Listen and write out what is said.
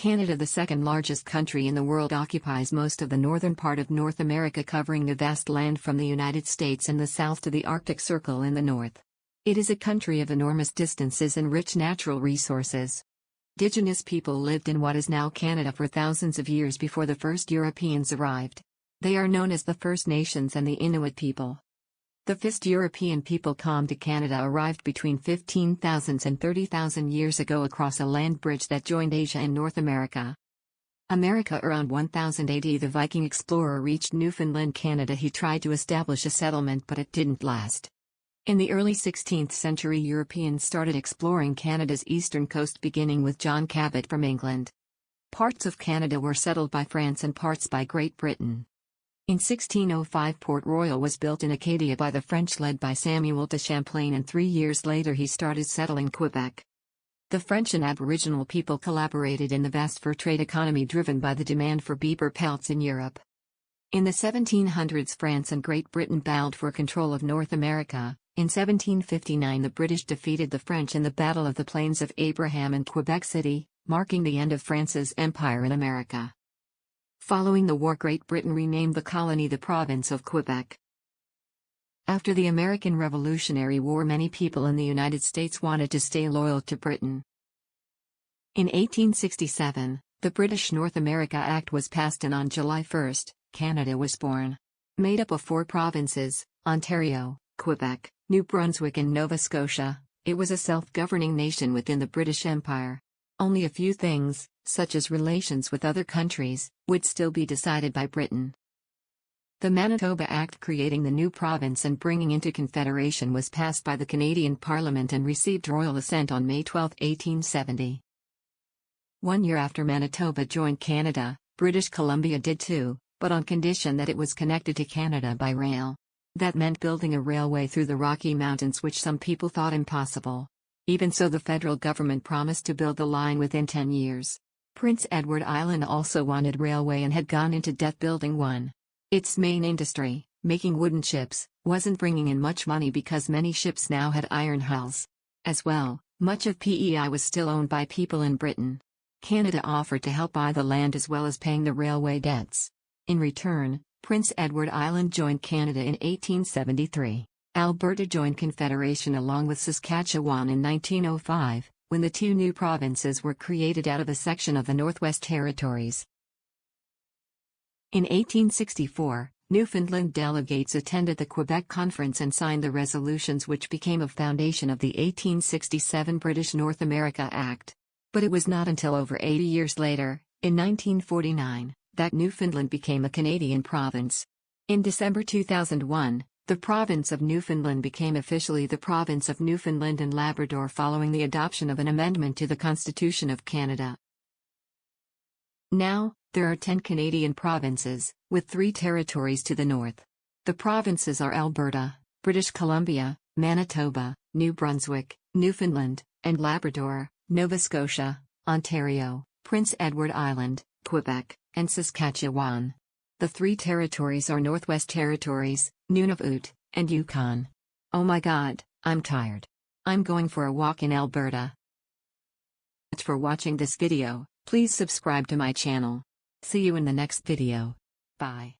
Canada, the second largest country in the world, occupies most of the northern part of North America, covering the vast land from the United States in the south to the Arctic Circle in the north. It is a country of enormous distances and rich natural resources. Indigenous people lived in what is now Canada for thousands of years before the first Europeans arrived. They are known as the First Nations and the Inuit people. The first European people come to Canada arrived between 15,000 and 30,000 years ago across a land bridge that joined Asia and North America. Around 1000 AD, the Viking explorer reached Newfoundland, Canada. He tried to establish a settlement, but it didn't last. In the early 16th century, Europeans started exploring Canada's eastern coast, beginning with John Cabot from England. Parts of Canada were settled by France and parts by Great Britain. In 1605, Port Royal was built in Acadia by the French, led by Samuel de Champlain, and 3 years later he started settling Quebec. The French and Aboriginal people collaborated in the vast fur trade economy driven by the demand for beaver pelts in Europe. In the 1700s, France and Great Britain battled for control of North America. In 1759, the British defeated the French in the Battle of the Plains of Abraham in Quebec City, marking the end of France's empire in America. Following the war, Great Britain renamed the colony the Province of Quebec. After the American Revolutionary War, many people in the United States wanted to stay loyal to Britain. In 1867, the British North America Act was passed, and on July 1, Canada was born. Made up of 4 provinces, Ontario, Quebec, New Brunswick and Nova Scotia, it was a self-governing nation within the British Empire. Only a few things, such as relations with other countries, would still be decided by Britain. The Manitoba Act, creating the new province and bringing into Confederation, was passed by the Canadian Parliament and received royal assent on May 12, 1870. 1 year after Manitoba joined Canada, British Columbia did too, but on condition that it was connected to Canada by rail. That meant building a railway through the Rocky Mountains, which some people thought impossible. Even so, the federal government promised to build the line within 10 years. Prince Edward Island also wanted railway and had gone into debt building one. Its main industry, making wooden ships, wasn't bringing in much money because many ships now had iron hulls. As well, much of PEI was still owned by people in Britain. Canada offered to help buy the land as well as paying the railway debts. In return, Prince Edward Island joined Canada in 1873. Alberta joined Confederation along with Saskatchewan in 1905, when the 2 new provinces were created out of a section of the Northwest Territories. In 1864, Newfoundland delegates attended the Quebec Conference and signed the resolutions which became a foundation of the 1867 British North America Act. But it was not until over 80 years later, in 1949, that Newfoundland became a Canadian province. In December 2001, the province of Newfoundland became officially the Province of Newfoundland and Labrador following the adoption of an amendment to the Constitution of Canada. Now, there are 10 Canadian provinces, with 3 territories to the north. The provinces are Alberta, British Columbia, Manitoba, New Brunswick, Newfoundland, and Labrador, Nova Scotia, Ontario, Prince Edward Island, Quebec, and Saskatchewan. The 3 territories are Northwest Territories, Nunavut, and Yukon. Oh my God, I'm tired. I'm going for a walk in Alberta. Thanks for watching this video. Please subscribe to my channel. See you in the next video. Bye.